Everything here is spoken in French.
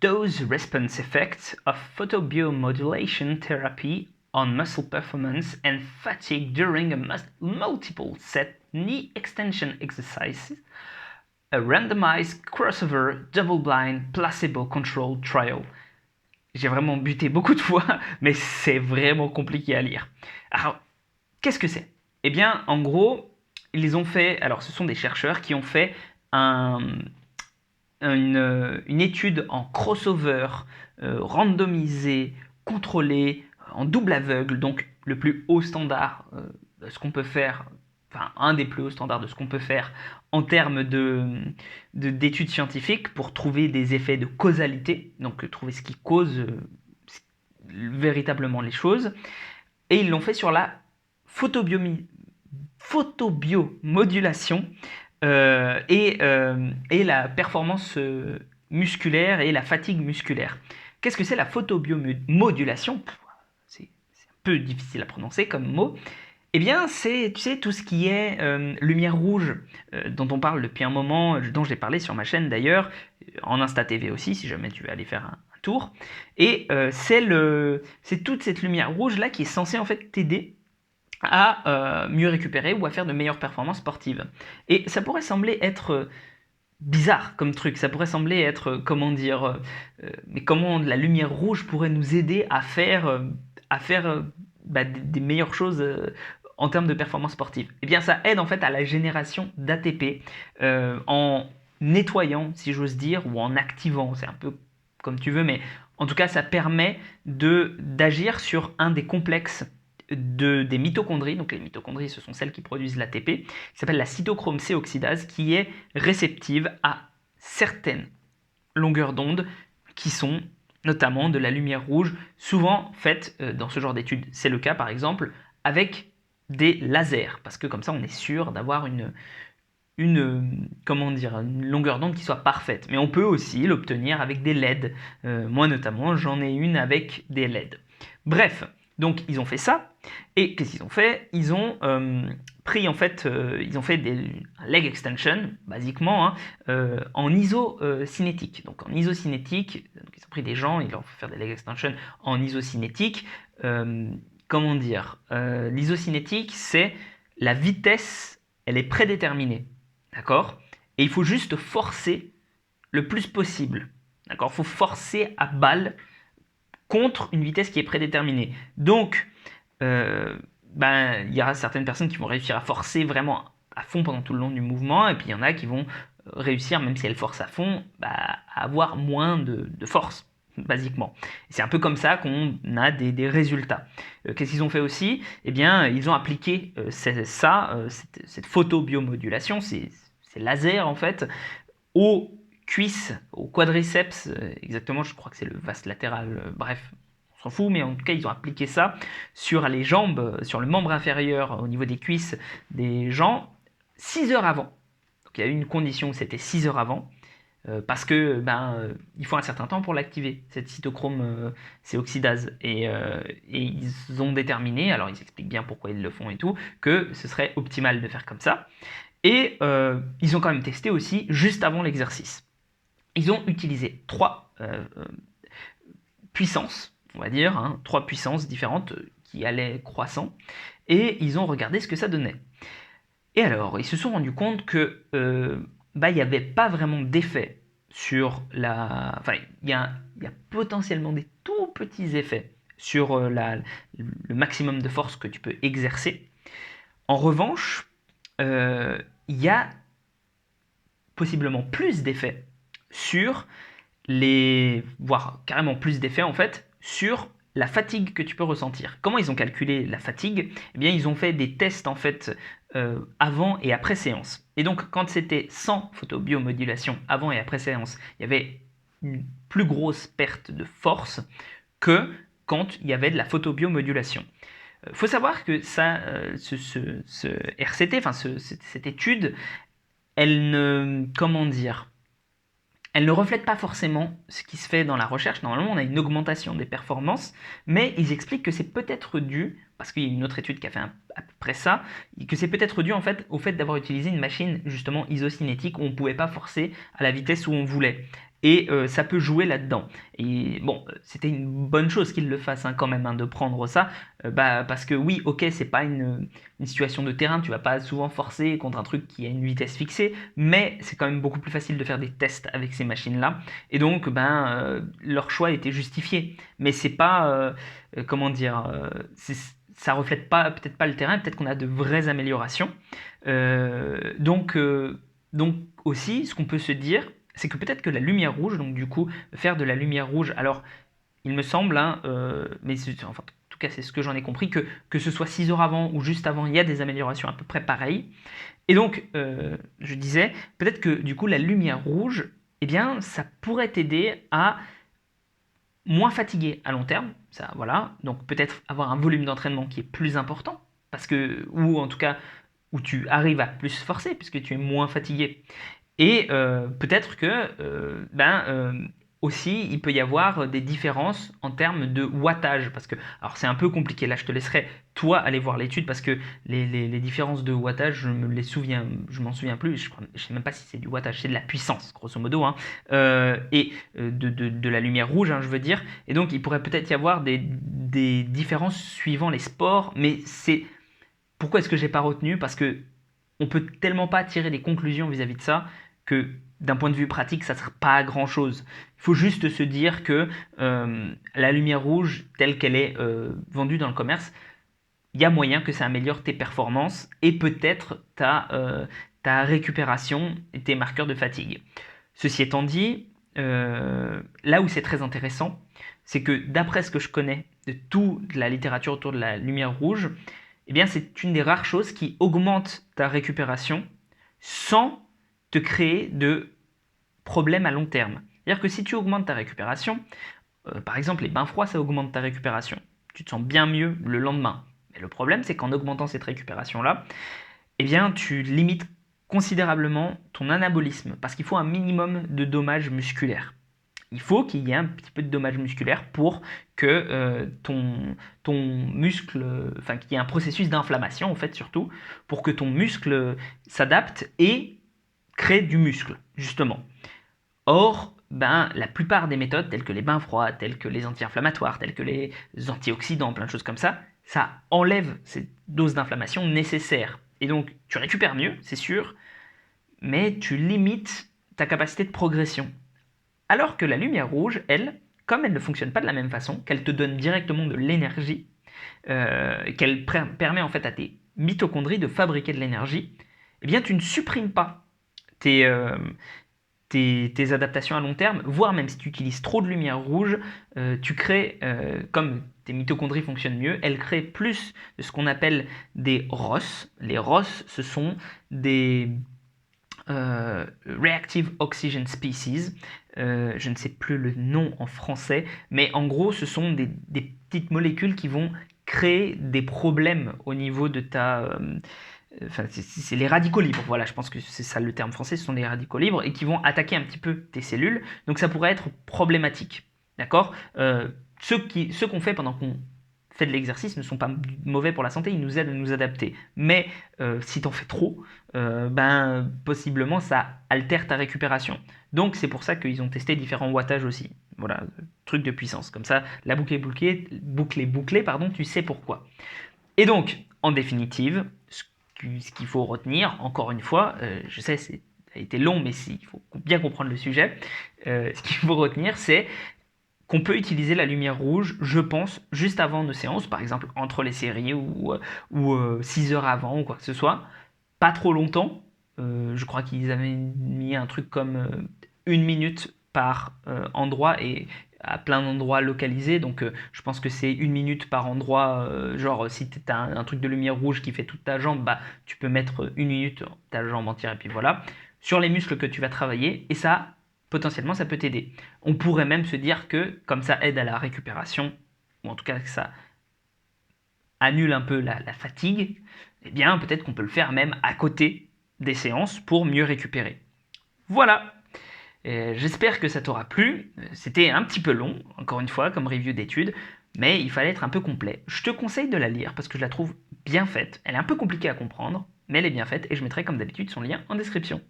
Dose response effects of photobiomodulation therapy on muscle performance and fatigue during a multiple set knee extension exercises, a randomized crossover double-blind placebo-controlled trial. J'ai vraiment buté beaucoup de fois, mais c'est vraiment compliqué à lire. Alors, qu'est-ce que c'est? Eh bien, en gros, ils ont fait, alors ce sont des chercheurs qui ont fait une étude en crossover, randomisée, contrôlée, en double aveugle, donc le plus haut standard de ce qu'on peut faire, enfin un des plus hauts standards de ce qu'on peut faire en termes d'études scientifiques pour trouver des effets de causalité, donc trouver ce qui cause véritablement les choses. Et ils l'ont fait sur la photobiomodulation et la performance musculaire et la fatigue musculaire. Qu'est-ce que c'est la photobiomodulation? C'est un peu difficile à prononcer comme mot. Eh bien, c'est, tu sais, tout ce qui est lumière rouge, dont on parle depuis un moment, dont j'ai parlé sur ma chaîne d'ailleurs, en Insta TV aussi, si jamais tu veux aller faire un tour. Et c'est toute cette lumière rouge là qui est censée en fait t'aider à mieux récupérer ou à faire de meilleures performances sportives. Et ça pourrait sembler être bizarre comme truc, ça pourrait sembler être, comment dire, mais comment la lumière rouge pourrait nous aider à faire, des meilleures choses en termes de performance sportive. Eh bien, ça aide en fait à la génération d'ATP en nettoyant, si j'ose dire, ou en activant, c'est un peu comme tu veux, mais en tout cas, ça permet d'agir sur un des complexes des mitochondries. Donc les mitochondries, ce sont celles qui produisent l'ATP, qui s'appelle la cytochrome C oxydase, qui est réceptive à certaines longueurs d'onde qui sont notamment de la lumière rouge, souvent faite dans ce genre d'études. C'est le cas par exemple avec des lasers, parce que comme ça on est sûr d'avoir comment dire, une longueur d'onde qui soit parfaite. Mais on peut aussi l'obtenir avec des LED. Moi notamment, j'en ai une avec des LED. Bref, donc ils ont fait ça. Et qu'est-ce qu'ils ont fait? Ils ont pris en fait, ils ont fait un leg extension, basiquement, hein, en isocinétique. Donc en isocinétique, donc ils ont pris des gens, ils leur ont fait faire des leg extension en isocinétique. Comment dire? L'isocinétique, c'est la vitesse, elle est prédéterminée. D'accord? Et il faut juste forcer le plus possible. D'accord? Il faut forcer à balle contre une vitesse qui est prédéterminée. Donc, il y aura certaines personnes qui vont réussir à forcer vraiment à fond pendant tout le long du mouvement, et puis il y en a qui vont réussir, même si elles forcent à fond, à avoir moins de force, basiquement. C'est un peu comme ça qu'on a des résultats. Qu'est-ce qu'ils ont fait aussi? Eh bien, ils ont appliqué cette photobiomodulation, ces lasers en fait, aux cuisses, aux quadriceps, exactement, je crois que c'est le vaste latéral, bref, on s'en fout, mais en tout cas, ils ont appliqué ça sur les jambes, sur le membre inférieur, au niveau des cuisses des gens, 6 heures avant. Donc il y a eu une condition où c'était 6 heures avant, parce que il faut un certain temps pour l'activer, cette cytochrome C oxydase. Et ils ont déterminé, alors ils expliquent bien pourquoi ils le font et tout, que ce serait optimal de faire comme ça. Et ils ont quand même testé aussi juste avant l'exercice. Ils ont utilisé 3 puissances, on va dire, hein, 3 puissances différentes qui allaient croissant, et ils ont regardé ce que ça donnait. Et alors, ils se sont rendus compte que il n'y avait pas vraiment d'effet sur la... Enfin, il y a potentiellement des tout petits effets sur le maximum de force que tu peux exercer. En revanche, il y a possiblement plus d'effets sur voire carrément plus d'effets en fait, sur la fatigue que tu peux ressentir. Comment ils ont calculé la fatigue? Eh bien, ils ont fait des tests en fait avant et après séance. Et donc, quand c'était sans photobiomodulation, avant et après séance, il y avait une plus grosse perte de force que quand il y avait de la photobiomodulation. Il faut savoir que ce RCT, enfin cette étude, elle ne, comment dire, elle ne reflète pas forcément ce qui se fait dans la recherche. Normalement, on a une augmentation des performances, mais ils expliquent que c'est peut-être dû, parce qu'il y a une autre étude qui a fait à peu près ça, que c'est peut-être dû en fait au fait d'avoir utilisé une machine justement isocinétique où on ne pouvait pas forcer à la vitesse où on voulait. et ça peut jouer là-dedans. Et bon, c'était une bonne chose qu'il le fasse quand même, de prendre ça, parce que oui, ok, c'est pas une situation de terrain, tu vas pas souvent forcer contre un truc qui a une vitesse fixée, mais c'est quand même beaucoup plus facile de faire des tests avec ces machines-là, et donc leur choix était justifié. Mais c'est pas, comment dire, ça reflète pas, peut-être pas le terrain, peut-être qu'on a de vraies améliorations. Donc aussi, ce qu'on peut se dire, c'est que peut-être que la lumière rouge, donc du coup, faire de la lumière rouge, alors il me semble, mais enfin, en tout cas c'est ce que j'en ai compris, que ce soit 6 heures avant ou juste avant, il y a des améliorations à peu près pareilles. Et donc, je disais, peut-être que du coup la lumière rouge, eh bien, ça pourrait t'aider à moins fatigué à long terme, ça voilà, donc peut-être avoir un volume d'entraînement qui est plus important, parce que, ou en tout cas, où tu arrives à plus forcer, puisque tu es moins fatigué. Et peut-être que aussi il peut y avoir des différences en termes de wattage, parce que alors c'est un peu compliqué. Là, je te laisserai toi aller voir l'étude parce que les différences de wattage, je m'en souviens plus. Je sais même pas si c'est du wattage, c'est de la puissance, grosso modo, et de la lumière rouge, je veux dire. Et donc il pourrait peut-être y avoir des différences suivant les sports, mais c'est pourquoi est-ce que j'ai pas retenu? Parce que on peut tellement pas tirer des conclusions vis-à-vis de ça que d'un point de vue pratique, ça ne sert pas à grand chose. Il faut juste se dire que la lumière rouge, telle qu'elle est vendue dans le commerce, il y a moyen que ça améliore tes performances et peut-être ta récupération et tes marqueurs de fatigue. Ceci étant dit, là où c'est très intéressant, c'est que d'après ce que je connais de toute la littérature autour de la lumière rouge, eh bien c'est une des rares choses qui augmente ta récupération sans te créer de problèmes à long terme. C'est-à-dire que si tu augmentes ta récupération, par exemple les bains froids, ça augmente ta récupération. Tu te sens bien mieux le lendemain. Mais le problème, c'est qu'en augmentant cette récupération-là, eh bien tu limites considérablement ton anabolisme, parce qu'il faut un minimum de dommages musculaires. Il faut qu'il y ait un petit peu de dommages musculaires pour que ton muscle, enfin qu'il y ait un processus d'inflammation en fait surtout, pour que ton muscle s'adapte et crée du muscle, justement. Or, la plupart des méthodes, telles que les bains froids, telles que les anti-inflammatoires, telles que les antioxydants, plein de choses comme ça enlève cette dose d'inflammation nécessaire. Et donc, tu récupères mieux, c'est sûr, mais tu limites ta capacité de progression. Alors que la lumière rouge, elle, comme elle ne fonctionne pas de la même façon, qu'elle te donne directement de l'énergie, qu'elle permet en fait à tes mitochondries de fabriquer de l'énergie, eh bien tu ne supprimes pas tes, tes adaptations à long terme, voire même si tu utilises trop de lumière rouge, tu crées, comme tes mitochondries fonctionnent mieux, elles créent plus de ce qu'on appelle des ROS. Les ROS, ce sont des Reactive Oxygen Species. Je ne sais plus le nom en français, mais en gros, ce sont des petites molécules qui vont créer des problèmes au niveau de ta, enfin, c'est les radicaux libres, voilà, je pense que c'est ça le terme français, ce sont les radicaux libres et qui vont attaquer un petit peu tes cellules, donc ça pourrait être problématique, d'accord. Ce qu'on fait pendant qu'on fait de l'exercice ne sont pas mauvais pour la santé, ils nous aident à nous adapter, mais si t'en fais trop, possiblement ça altère ta récupération. Donc c'est pour ça qu'ils ont testé différents wattages aussi, voilà, truc de puissance, comme ça la boucle est bouclée, pardon, tu sais pourquoi. Et donc, en définitive, ce qu'il faut retenir, encore une fois, je sais, ça a été long, mais il faut bien comprendre le sujet. Ce qu'il faut retenir, c'est qu'on peut utiliser la lumière rouge, je pense, juste avant nos séances, par exemple entre les séries ou 6 heures avant ou quoi que ce soit. Pas trop longtemps. Je crois qu'ils avaient mis un truc comme 1 minute par endroit et à plein d'endroits localisés. Donc je pense que c'est 1 minute par endroit. Genre si tu as un truc de lumière rouge qui fait toute ta jambe, tu peux mettre 1 minute ta jambe entière et puis voilà. Sur les muscles que tu vas travailler. Et ça, potentiellement, ça peut t'aider. On pourrait même se dire que comme ça aide à la récupération, ou en tout cas que ça annule un peu la fatigue, eh bien peut-être qu'on peut le faire même à côté des séances pour mieux récupérer. Voilà. J'espère que ça t'aura plu. C'était un petit peu long, encore une fois, comme review d'études, mais il fallait être un peu complet. Je te conseille de la lire parce que je la trouve bien faite. Elle est un peu compliquée à comprendre, mais elle est bien faite et je mettrai comme d'habitude son lien en description.